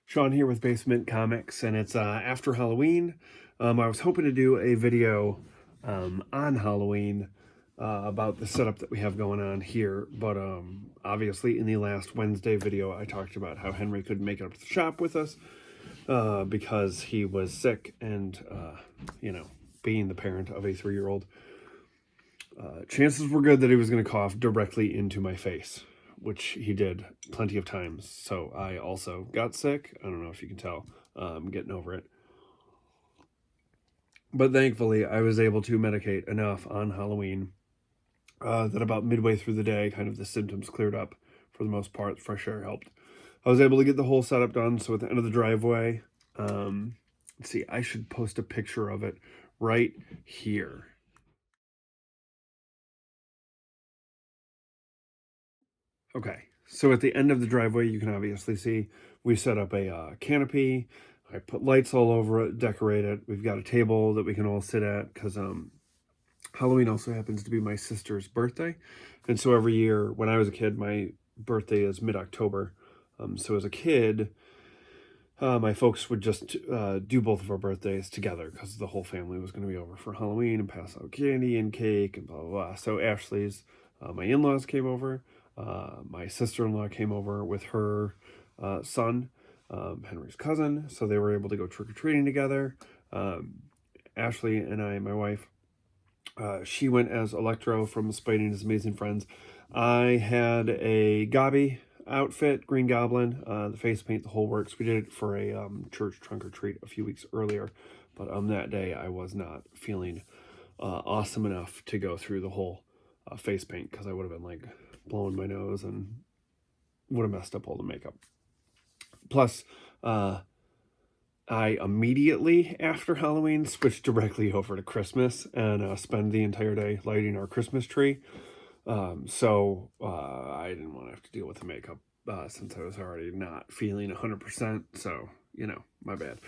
Sean here with BaseMint Comics, and it's after Halloween. I was hoping to do a video on Halloween about the setup that we have going on here, but obviously in the last Wednesday video I talked about how Henry couldn't make it up to the shop with us because he was sick and, being the parent of a 3-year-old, chances were good that he was going to cough directly into my face, which he did plenty of times. So I also got sick. I don't know if you can tell. I'm getting over it. But thankfully, I was able to medicate enough on Halloween that about midway through the day, kind of the symptoms cleared up for the most part. Fresh air helped. I was able to get the whole setup done. So at the end of the driveway, let's see, I should post a picture of it right here. Okay, so at the end of the driveway, you can obviously see we set up a canopy. I put lights all over it, decorate it. We've got a table that we can all sit at because Halloween also happens to be my sister's birthday. And so every year when I was a kid, my birthday is mid-October. So as a kid, my folks would just do both of our birthdays together because the whole family was going to be over for Halloween and pass out candy and cake and blah, blah, blah. So Ashley's, my in-laws came over. My sister-in-law came over with her son, Henry's cousin, so they were able to go trick-or-treating together. Ashley and I, my wife, she went as Electro from Spidey and His Amazing Friends. I had a Gobby outfit, Green Goblin, the face paint, the whole works. We did it for a church trunk-or-treat a few weeks earlier, but on that day I was not feeling awesome enough to go through the whole face paint because I would have been like blowing my nose and would have messed up all the makeup. Plus, I immediately after Halloween switched directly over to Christmas and spend the entire day lighting our Christmas tree. So I didn't want to have to deal with the makeup since I was already not feeling 100%. So, my bad.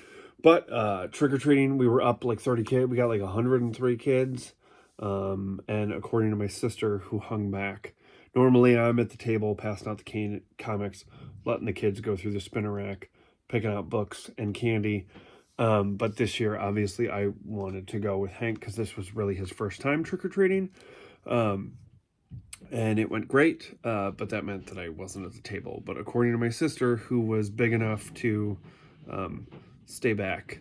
But trick-or-treating, we were up like 30 kids. We got like 103 kids. And according to my sister who hung back, normally I'm at the table passing out the comics, letting the kids go through the spinner rack, picking out books and candy. But this year, obviously, I wanted to go with Hank because this was really his first time trick-or-treating. And it went great, but that meant that I wasn't at the table. But according to my sister, who was big enough to stay back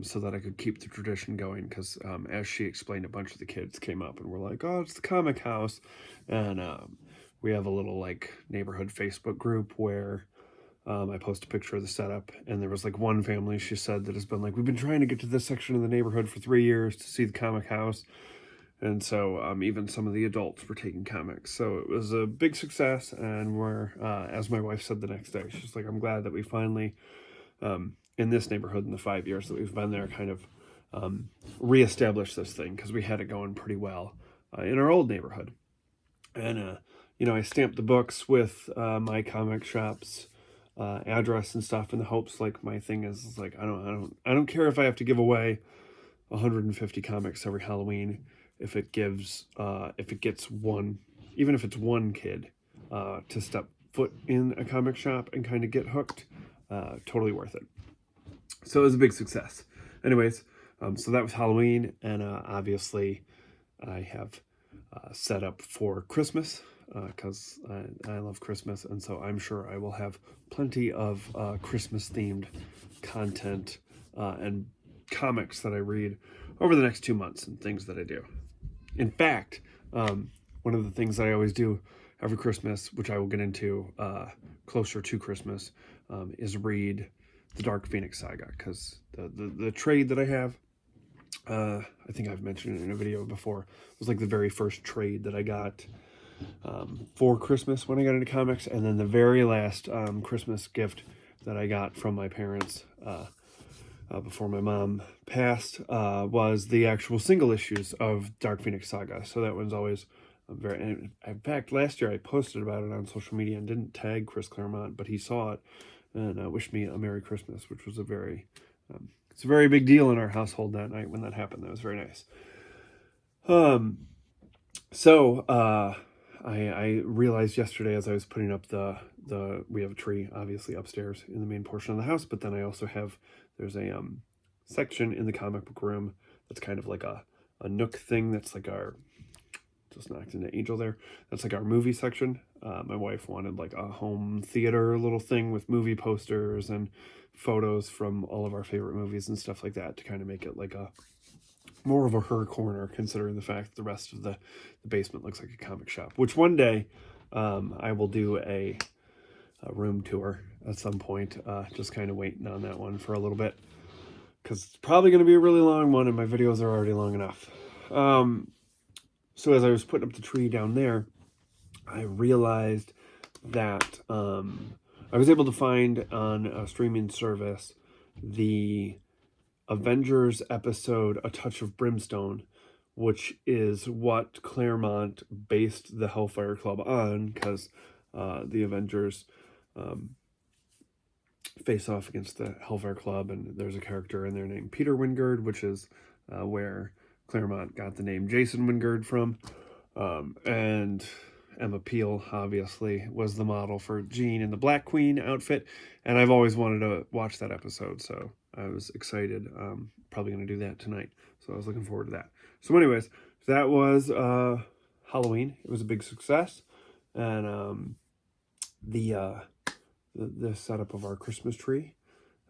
so that I could keep the tradition going, because as she explained, a bunch of the kids came up and were like, oh, it's the comic house. And we have a little like neighborhood Facebook group where I post a picture of the setup, and there was like one family, she said, that has been like, we've been trying to get to this section of the neighborhood for 3 years to see the comic house. And so even some of the adults were taking comics. So it was a big success, and we're, as my wife said the next day, she's like, I'm glad that we finally, in this neighborhood in the 5 years that we've been there, kind of reestablished this thing, because we had it going pretty well in our old neighborhood. And, I stamped the books with my comic shop's address and stuff in the hopes, like, my thing is like, I don't care if I have to give away 150 comics every Halloween if it gets one, even if it's one kid to step foot in a comic shop and kind of get hooked, totally worth it. So it was a big success. Anyways, so that was Halloween, and obviously I have set up for Christmas because I love Christmas, and so I'm sure I will have plenty of Christmas-themed content and comics that I read over the next 2 months and things that I do. In fact, one of the things that I always do every Christmas, which I will get into closer to Christmas, is read the Dark Phoenix Saga, because the trade that I have, I think I've mentioned it in a video before, was like the very first trade that I got for Christmas when I got into comics, and then the very last Christmas gift that I got from my parents before my mom passed was the actual single issues of Dark Phoenix Saga. So that one's always very, and in fact, last year I posted about it on social media and didn't tag Chris Claremont, but he saw it and wished me a Merry Christmas, which was it's a very big deal in our household that night when that happened. That was very nice. So I realized yesterday as I was putting up we have a tree obviously upstairs in the main portion of the house, but then I also have, there's a section in the comic book room that's kind of like a nook thing that's like our, just knocked into Angel there, that's like our movie section. My wife wanted like a home theater little thing with movie posters and photos from all of our favorite movies and stuff like that to kind of make it like a more of a her corner, considering the fact that the rest of the basement looks like a comic shop, which one day I will do a room tour at some point. Just kind of waiting on that one for a little bit because it's probably going to be a really long one and my videos are already long enough. So as I was putting up the tree down there, I realized that I was able to find on a streaming service the Avengers episode A Touch of Brimstone, which is what Claremont based the Hellfire Club on, because the Avengers face off against the Hellfire Club, and there's a character in there named Peter Wingard, which is where Claremont got the name Jason Wingard from. And Emma Peel, obviously, was the model for Jean in the Black Queen outfit, and I've always wanted to watch that episode, so I was excited. Probably going to do that tonight, so I was looking forward to that. So anyways, that was Halloween. It was a big success, and the setup of our Christmas tree,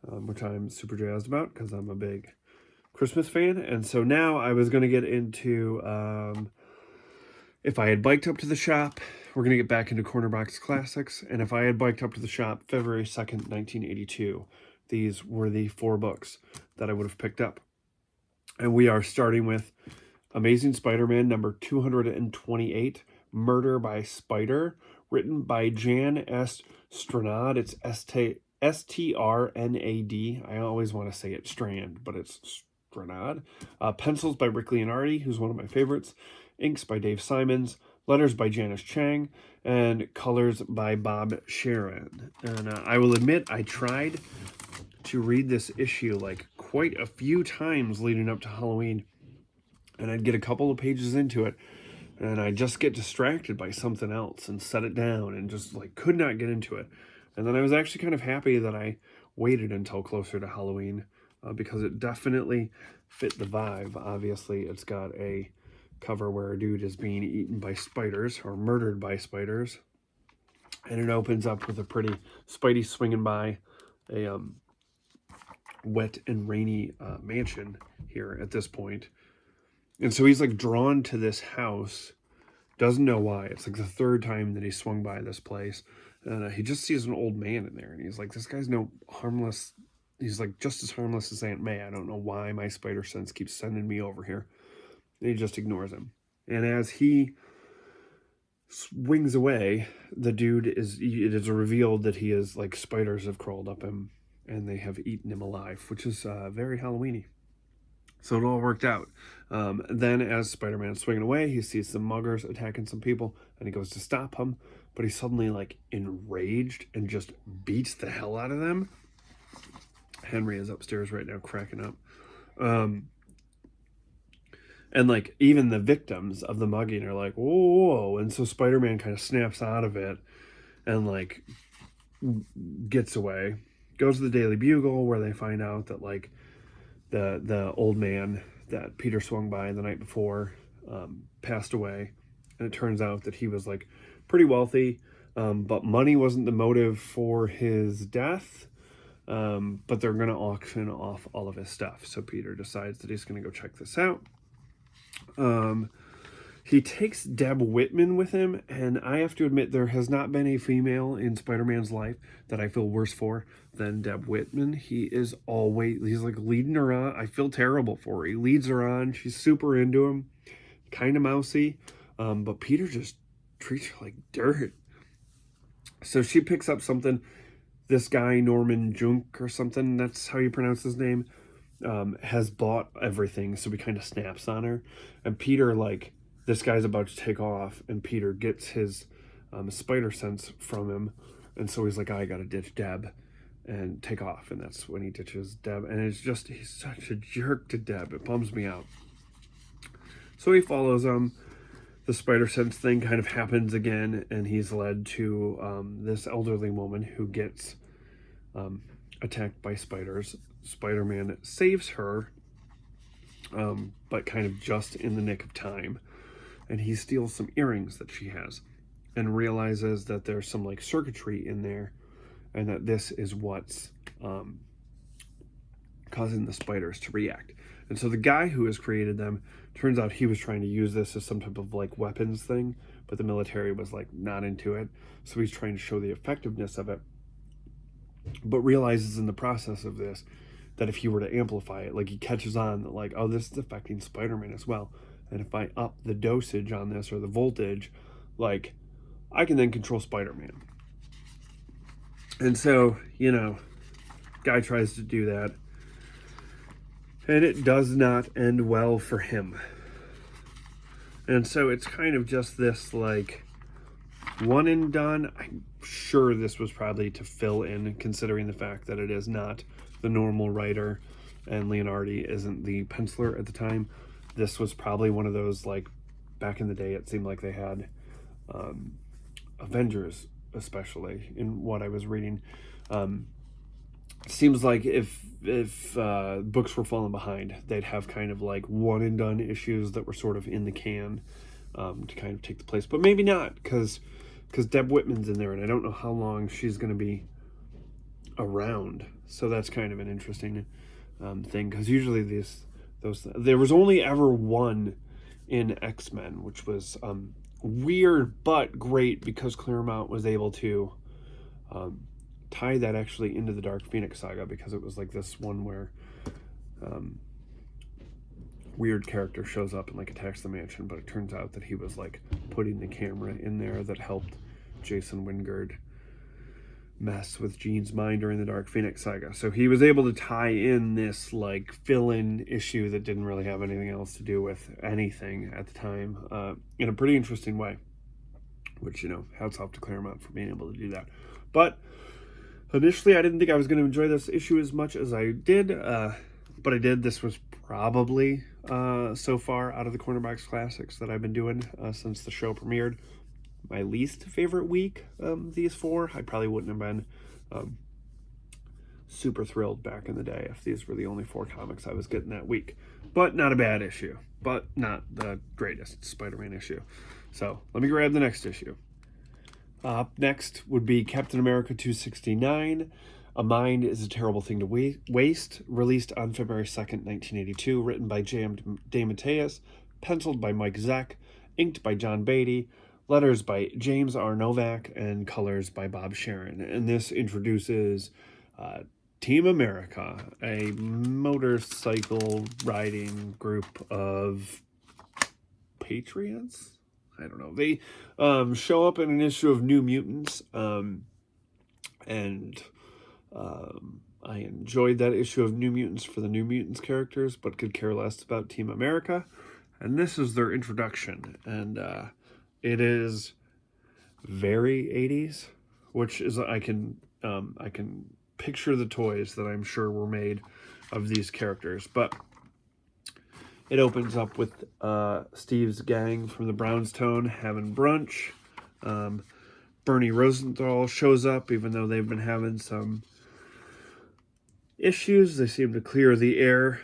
which I'm super jazzed about because I'm a big Christmas fan. And so now I was going to get into, if I had biked up to the shop, we're going to get back into Corner Box Classics. And if I had biked up to the shop February 2nd, 1982, these were the 4 books that I would have picked up. And we are starting with Amazing Spider-Man number 228, Murder by Spider, written by Jan S. Stranad. It's S-T-R-N-A-D. I always want to say it Strand, but it's Stranad. Pencils by Rick Leonardi, who's one of my favorites. Inks by Dave Simons. Letters by Janice Chang. And colors by Bob Sharon. And I will admit, I tried to read this issue like quite a few times leading up to Halloween. And I'd get a couple of pages into it, and I just get distracted by something else and set it down and just like could not get into it. And then I was actually kind of happy that I waited until closer to Halloween because it definitely fit the vibe. Obviously, it's got a cover where a dude is being eaten by spiders or murdered by spiders. And it opens up with a pretty Spidey swinging by a wet and rainy mansion here at this point. And so he's like drawn to this house, doesn't know why. It's like the 3rd time that he swung by this place. And he just sees an old man in there. And he's like, this guy's no harmless. He's like just as harmless as Aunt May. I don't know why my spider sense keeps sending me over here. And he just ignores him. And as he swings away, it is revealed that he is like spiders have crawled up him and they have eaten him alive, which is very Halloween-y. So it all worked out. Then as Spider-Man's swinging away, he sees some muggers attacking some people, and he goes to stop them, but he's suddenly like enraged and just beats the hell out of them. Henry is upstairs right now cracking up. And like even the victims of the mugging are like, whoa. And so Spider-Man kind of snaps out of it and like gets away. Goes to the Daily Bugle where they find out that like the old man that Peter swung by the night before passed away. And it turns out that he was like pretty wealthy, but money wasn't the motive for his death. But they're going to auction off all of his stuff. So Peter decides that he's going to go check this out. He takes Deb Whitman with him, and I have to admit there has not been a female in Spider-Man's life that I feel worse for than Deb Whitman. He's like leading her on. I feel terrible for her. He leads her on. She's super into him, kind of mousy, but Peter just treats her like dirt. So she picks up something. This guy, Norman Junk or something, that's how you pronounce his name, has bought everything, so he kind of snaps on her. And Peter, like, this guy's about to take off, and Peter gets his spider sense from him, and so he's like, I gotta ditch Deb and take off, and that's when he ditches Deb. And it's just, he's such a jerk to Deb. It bums me out. So he follows him. the spider sense thing kind of happens again, and he's led to this elderly woman who gets attacked by spiders. Spider-Man saves her, but kind of just in the nick of time, and he steals some earrings that she has and realizes that there's some like circuitry in there, and that this is what's causing the spiders to react. And so the guy who has created them, turns out he was trying to use this as some type of like weapons thing, but the military was like not into it. So he's trying to show the effectiveness of it, but realizes in the process of this that if he were to amplify it, like he catches on that like, oh, this is affecting Spider-Man as well. And if I up the dosage on this or the voltage, like I can then control Spider-Man. And so, you know, guy tries to do that, and it does not end well for him. And so it's kind of just this like one and done. I'm sure this was probably to fill in, considering the fact that it is not the normal writer and Leonardi isn't the penciler at the time. This was probably one of those, like back in the day, it seemed like they had Avengers, especially in what I was reading. Seems like if books were falling behind, they'd have kind of like one and done issues that were sort of in the can to kind of take the place, but maybe not, because Deb Whitman's in there, and I don't know how long she's going to be around. So that's kind of an interesting thing, because usually there was only ever one in X-Men, which was weird but great, because Claremont was able to tie that actually into the Dark Phoenix saga, because it was like this one where weird character shows up and like attacks the mansion, but it turns out that he was like putting the camera in there that helped Jason Wingard mess with Jean's mind during the Dark Phoenix saga. So he was able to tie in this like fill-in issue that didn't really have anything else to do with anything at the time in a pretty interesting way, which, you know, hats off to Claremont for being able to do that. But initially I didn't think I was going to enjoy this issue as much as I did, but I did. This was probably so far out of the Cornerbox Classics that I've been doing since the show premiered, my least favorite week of these four. I probably wouldn't have been super thrilled back in the day if these were the only four comics I was getting that week. But not a bad issue, but not the greatest Spider-Man issue. So let me grab the next issue. Up next would be Captain America 269. A Mind is a Terrible Thing to Waste, released on February 2nd, 1982, written by J.M. DeMatteis, penciled by Mike Zeck, inked by John Beatty, letters by James R. Novak, and colors by Bob Sharon. And this introduces Team America, a motorcycle riding group of patriots? I don't know. They show up in an issue of New Mutants, and I enjoyed that issue of New Mutants for the New Mutants characters, but could care less about Team America. And this is their introduction, and it is very 80s, which is I can picture the toys that I'm sure were made of these characters. But it opens up with Steve's gang from the Brownstone having brunch. Bernie Rosenthal shows up, even though they've been having some issues. They seem to clear the air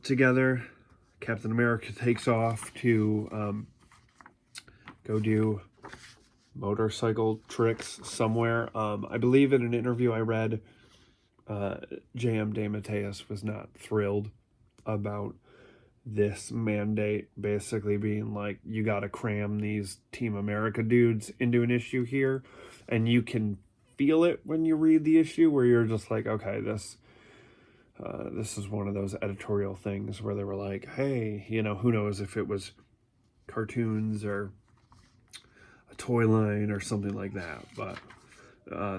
together. Captain America takes off to go do motorcycle tricks somewhere. I believe in an interview I read, J.M. DeMatteis was not thrilled about this mandate basically being like, you got to cram these Team America dudes into an issue here, and you can feel it when you read the issue, where you're just like, okay, this is one of those editorial things where they were like, hey, you know, who knows if it was cartoons or a toy line or something like that, but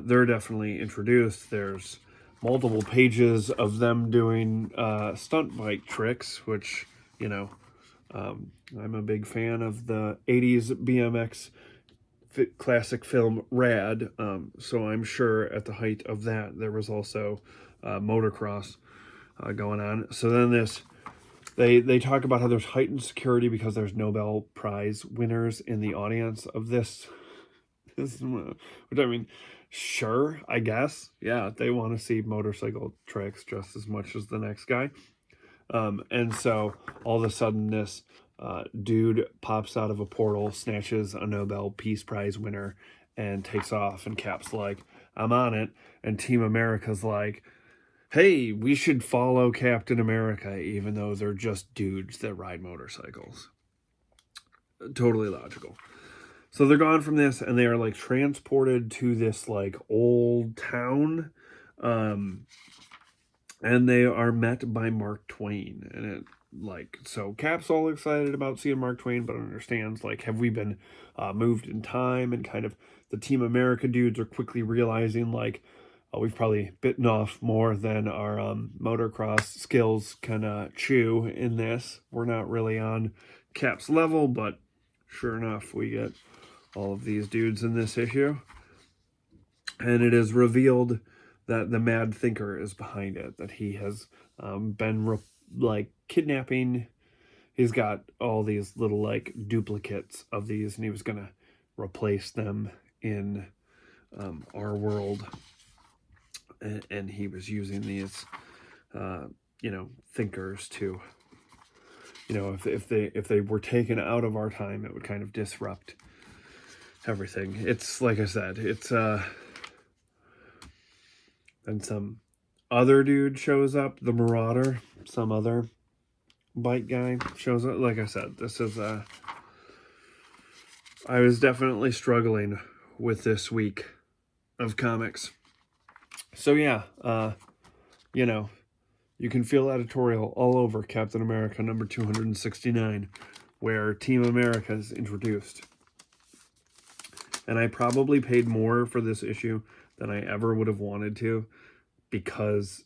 they're definitely introduced. There's multiple pages of them doing stunt bike tricks, which, you know, I'm a big fan of the 80s BMX classic film Rad, so I'm sure at the height of that there was also motocross going on. So then this They talk about how there's heightened security because there's Nobel Prize winners in the audience of this, which I mean, sure, I guess. Yeah, they want to see motorcycle tricks just as much as the next guy. And so all of a sudden this dude pops out of a portal, snatches a Nobel Peace Prize winner, and takes off, and Cap's like, I'm on it. And Team America's like, hey, we should follow Captain America, even though they're just dudes that ride motorcycles. Totally logical. So they're gone from this, and they are like transported to this like old town. And they are met by Mark Twain. And it like, so Cap's all excited about seeing Mark Twain, but understands like, have we been moved in time? And kind of the Team America dudes are quickly realizing like, we've probably bitten off more than our motocross skills can chew in this. We're not really on Cap's level, but sure enough, we get all of these dudes in this issue. And it is revealed that the Mad Thinker is behind it, that he has been like kidnapping. He's got all these little like duplicates of these, and he was going to replace them in our world. And he was using these, thinkers to, if they were taken out of our time, it would kind of disrupt everything. It's like I said, it's and some other dude shows up, the Marauder, some other bike guy shows up. Like I said, this is I was definitely struggling with this week of comics. So yeah, you can feel editorial all over Captain America number 269, where Team America is introduced. And I probably paid more for this issue than I ever would have wanted to, because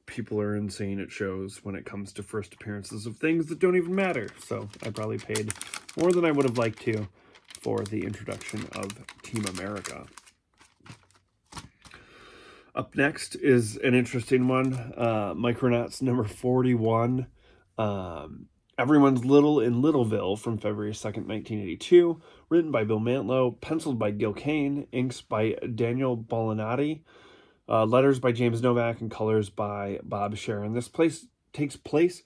people are insane at shows when it comes to first appearances of things that don't even matter. So I probably paid more than I would have liked to for the introduction of Team America. Up next is an interesting one, Micronauts number 41. Everyone's Little in Littleville from February 2nd, 1982. Written by Bill Mantlo, penciled by Gil Kane, inks by Daniel Bolinati, letters by James Novak, and colors by Bob Sharon. This takes place,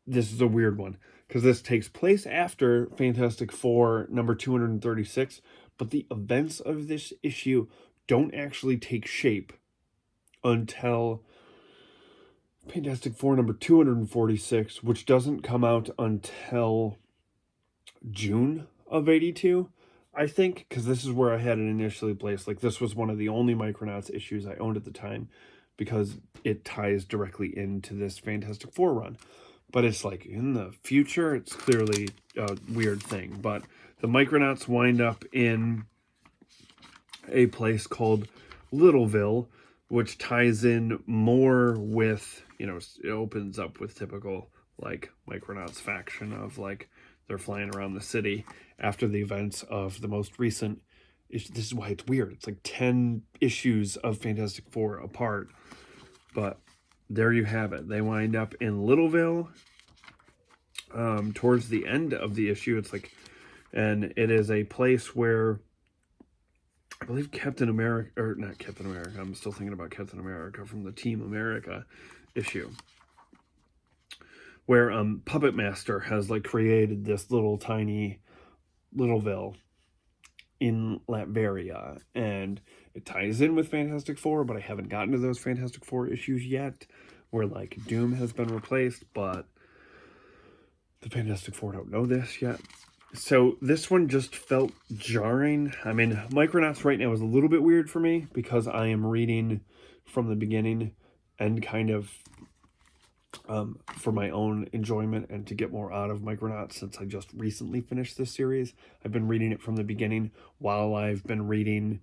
this is a weird one, because this takes place after Fantastic Four number 236, but the events of this issue don't actually take shape until Fantastic Four number 246, which doesn't come out until June of 82, I think, because this is where I had it initially placed. Like, this was one of the only Micronauts issues I owned at the time, because it ties directly into this Fantastic Four run. But it's like, in the future, it's clearly a weird thing. But the Micronauts wind up in a place called Littleville, which ties in more with, it opens up with typical, like, Micronauts faction of, like, they're flying around the city after the events of the most recent issue. This is why it's weird. It's like 10 issues of Fantastic Four apart. But there you have it. They wind up in Littleville. Towards the end of the issue, it's like, and it is a place where I believe Captain America, or not Captain America, I'm still thinking about Captain America from the Team America issue, where Puppet Master has like created this little tiny Littleville in Latveria, and it ties in with Fantastic Four, but I haven't gotten to those Fantastic Four issues yet, where like Doom has been replaced, but the Fantastic Four don't know this yet. So this one just felt jarring. I mean, Micronauts right now is a little bit weird for me, because I am reading from the beginning and kind of for my own enjoyment and to get more out of Micronauts, since I just recently finished this series. I've been reading it from the beginning while I've been reading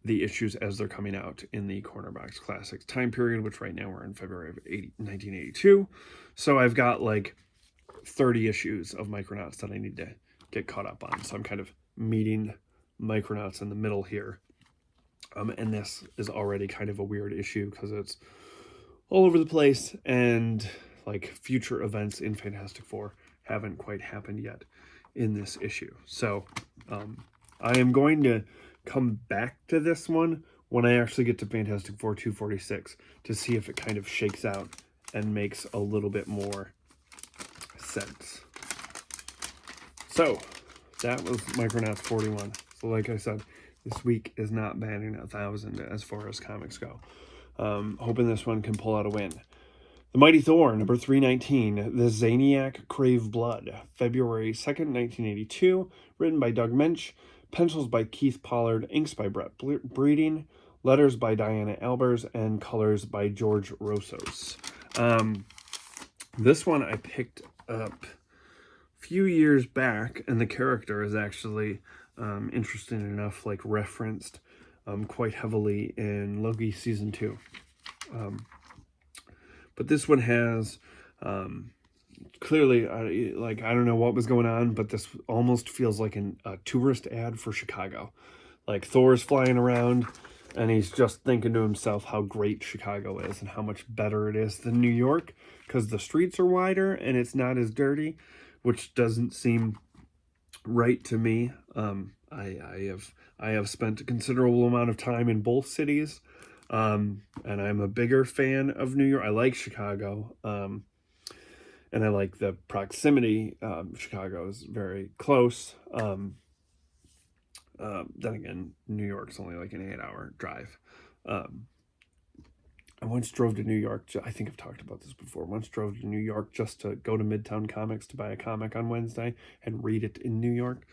the issues as they're coming out in the Corner Box Classics time period, which right now we're in February of 1982. So I've got like 30 issues of Micronauts that I need to get caught up on. So I'm kind of meeting Micronauts in the middle here. And this is already kind of a weird issue because it's all over the place, and like future events in Fantastic Four haven't quite happened yet in this issue. So I am going to come back to this one when I actually get to Fantastic Four 246 to see if it kind of shakes out and makes a little bit more sense. So that was Micronauts 41. So like I said, this week is not batting 1,000 as far as comics go. Hoping this one can pull out a win. The Mighty Thor, number 319, The Zaniac Crave Blood, February 2nd, 1982, written by Doug Mensch, pencils by Keith Pollard, inks by Brett Breeding, letters by Diana Albers, and colors by George Rossos. This one I picked up a few years back, and the character is actually interesting enough, like referenced quite heavily in Loki season 2. But this one has clearly, I don't know what was going on, but this almost feels like a tourist ad for Chicago. Like Thor's flying around, and he's just thinking to himself how great Chicago is and how much better it is than New York because the streets are wider and it's not as dirty, which doesn't seem right to me. I have spent a considerable amount of time in both cities. And I'm a bigger fan of New York. I like Chicago, and I like the proximity. Chicago is very close. Then again, New York's only like an 8-hour drive. I once drove to New York. I think I've talked about this before. Once drove to New York just to go to Midtown Comics to buy a comic on Wednesday and read it in New York.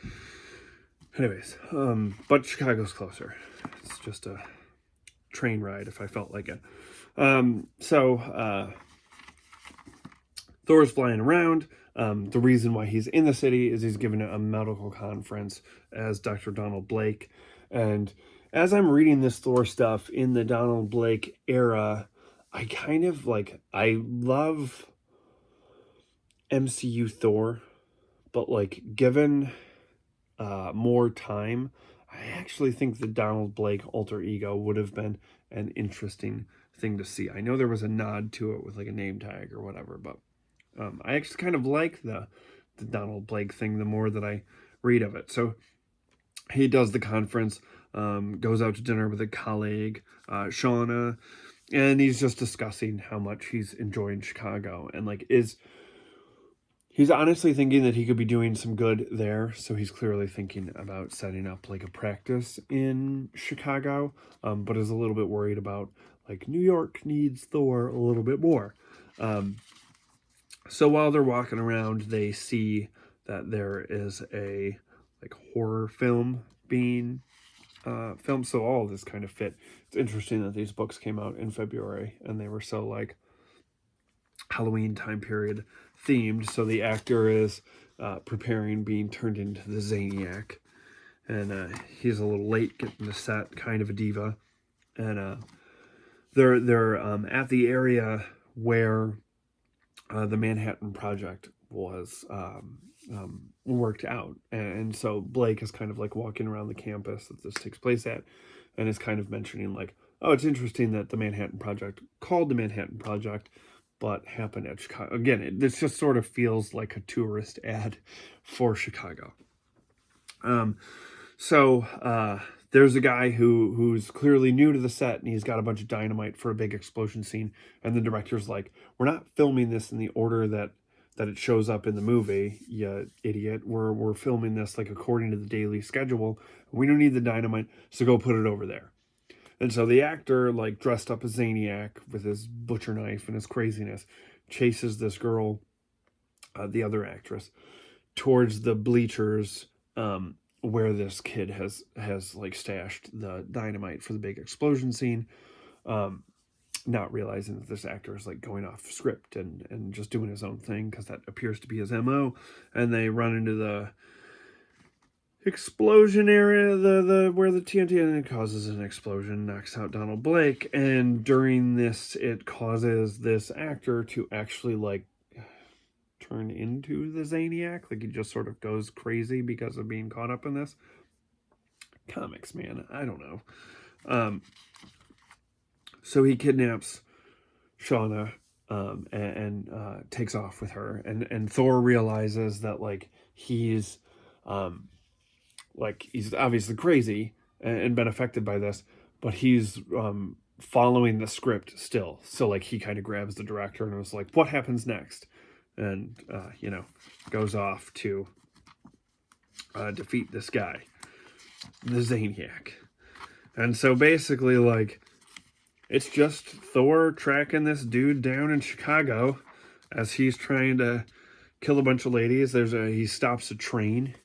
Anyways, but Chicago's closer. It's just a train ride if I felt like it. Thor's flying around. The reason why he's in the city is he's given a medical conference as Dr. Donald Blake. And as I'm reading this Thor stuff in the Donald Blake era, I kind of I love MCU Thor, but like given more time, I actually think the Donald Blake alter ego would have been an interesting thing to see. I know there was a nod to it with like a name tag or whatever, but I actually kind of like the Donald Blake thing the more that I read of it. So he does the conference, goes out to dinner with a colleague, Shauna, and he's just discussing how much he's enjoying Chicago and he's honestly thinking that he could be doing some good there. So he's clearly thinking about setting up like a practice in Chicago, but is a little bit worried about like New York needs Thor a little bit more. So while they're walking around, they see that there is a like horror film being filmed. So all of this kind of fit. It's interesting that these books came out in February and they were so like Halloween time period themed. So the actor is preparing being turned into the Zaniac, and he's a little late getting to set, kind of a diva. And they're at the area where the Manhattan Project was worked out, and so Blake is kind of like walking around the campus that this takes place at, and is kind of mentioning like, oh, it's interesting that the Manhattan Project, called the Manhattan Project, but happened at Chicago. Again, this just sort of feels like a tourist ad for Chicago. So there's a guy who's clearly new to the set, and he's got a bunch of dynamite for a big explosion scene. And the director's like, we're not filming this in the order that it shows up in the movie, you idiot. We're filming this like according to the daily schedule. We don't need the dynamite, so go put it over there. And so the actor, like dressed up as Zaniac with his butcher knife and his craziness, chases this girl, the other actress, towards the bleachers where this kid has like stashed the dynamite for the big explosion scene, not realizing that this actor is like going off script and just doing his own thing because that appears to be his MO. And they run into the explosion area, the where the TNT, and it causes an explosion, knocks out Donald Blake, and during this it causes this actor to actually like turn into the Zaniac. Like he just sort of goes crazy because of being caught up in this. Comics, man, I don't know. So he kidnaps Shauna, and takes off with her. And Thor realizes that he's he's obviously crazy and been affected by this, but he's following the script still. So he kind of grabs the director and was like, what happens next? And goes off to defeat this guy, the Zaniac. And so basically it's just Thor tracking this dude down in Chicago as he's trying to kill a bunch of ladies. He stops a train,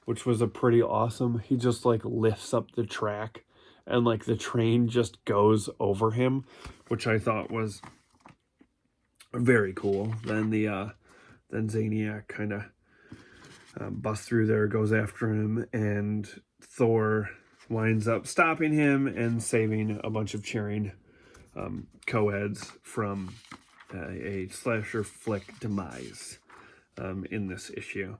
which was a pretty awesome. He just lifts up the track and the train just goes over him, which I thought was very cool. Then then Zaniac kind of busts through there, goes after him, and Thor winds up stopping him and saving a bunch of cheering co-eds from a slasher flick demise in this issue.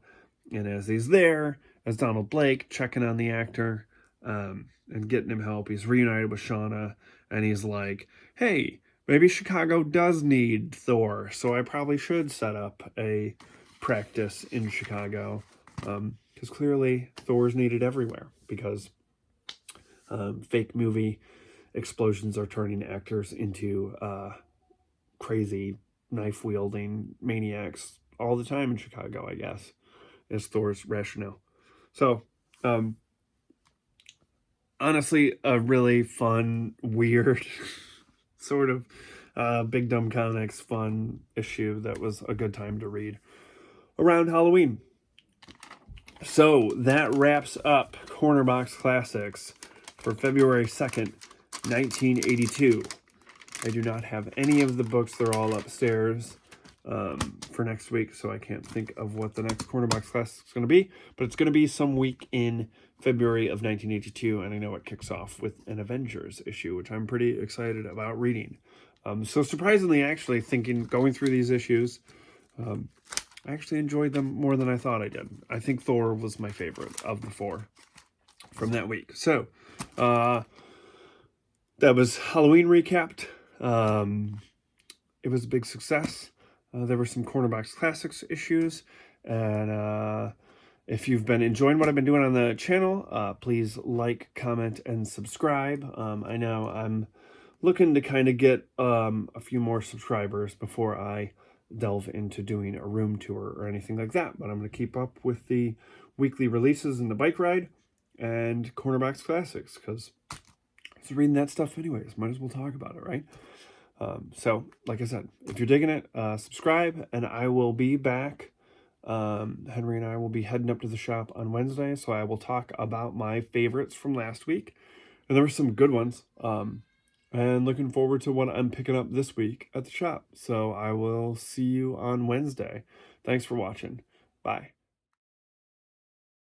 And as he's there, as Donald Blake checking on the actor and getting him help, he's reunited with Shauna, and he's like, hey, maybe Chicago does need Thor, so I probably should set up a practice in Chicago, because clearly Thor's needed everywhere, because fake movie explosions are turning actors into crazy knife-wielding maniacs all the time in Chicago, I guess, is Thor's rationale. So, honestly, a really fun, weird, sort of Big Dumb Comics fun issue that was a good time to read around Halloween. So, that wraps up Corner Box Classics for February 2nd, 1982. I do not have any of the books. They're all upstairs for next week, so I can't think of what the next Corner Box Classic is going to be, but it's going to be some week in February of 1982, and I know it kicks off with an Avengers issue, which I'm pretty excited about reading. So surprisingly, actually, going through these issues, I actually enjoyed them more than I thought I did. I think Thor was my favorite of the four from that week. So, that was Halloween recapped. It was a big success. There were some Corner Box Classics issues, and if you've been enjoying what I've been doing on the channel, please like, comment, and subscribe. I know I'm looking to kind of get a few more subscribers before I delve into doing a room tour or anything like that, but I'm going to keep up with the weekly releases and the bike ride and Corner Box Classics, because I was reading that stuff anyways. Might as well talk about it, right? So, like I said, if you're digging it, subscribe, and I will be back. Henry and I will be heading up to the shop on Wednesday, so I will talk about my favorites from last week. And there were some good ones. And looking forward to what I'm picking up this week at the shop. So I will see you on Wednesday. Thanks for watching. Bye.